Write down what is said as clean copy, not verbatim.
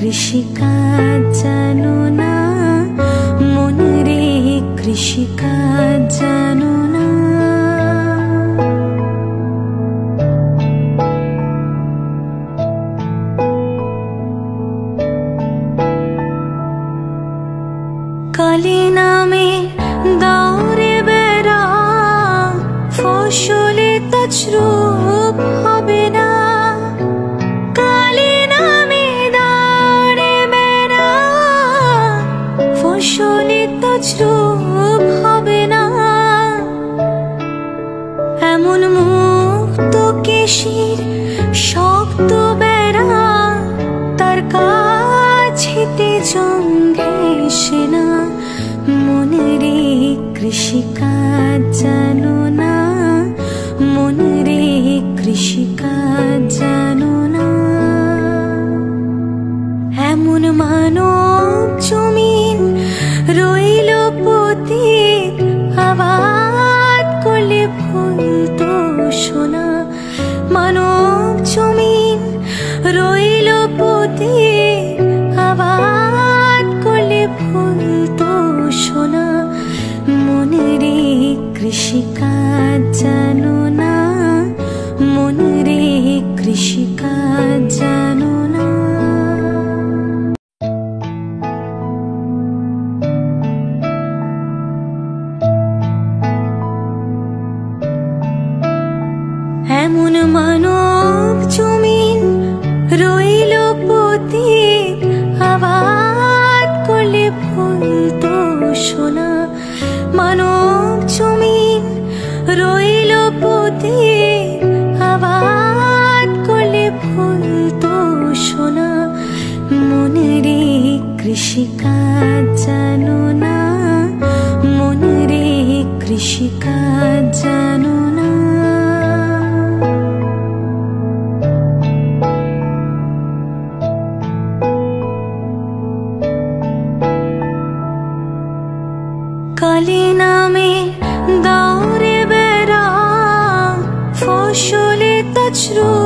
কৃষিকাজ জানো না, মন রে কৃষিকাজ জানো না। কালি নামে দাওরে বেড়া, ফসলে তছরূপ হবে না। কালি নামে দাওরে বেড়া, ফসলে তছরূপ হবে না। এমন মুক্ত কেশির শক্ত বেড়া, তার কাছেতে জঙ্গে এসে না। মন রে কৃষিকাজ জানো না, মন রে কৃষিকাজ জানো না। এমন মানব জমিন রইল পতিত, আবাদ করলে ফলতো সোনা। মানব জমিন রইল পতিত, আবাদ করলে ফলতো সোনা। মন রে কৃষিকাজ জানো না, মন রে কৃষিকাজ জানো না। এমন মানব জমিন রইল পতিত, আবাদ করলে ফলতো সোনা। মানব জমিন রইল পতিত, আবাদ করলে ফলতো সোনা। মন রে কৃষিকাজ জানো না, মন রে কৃষিকাজ জানো না। কালি নামে দাওরে বেড়া, ফসলে তছরূপ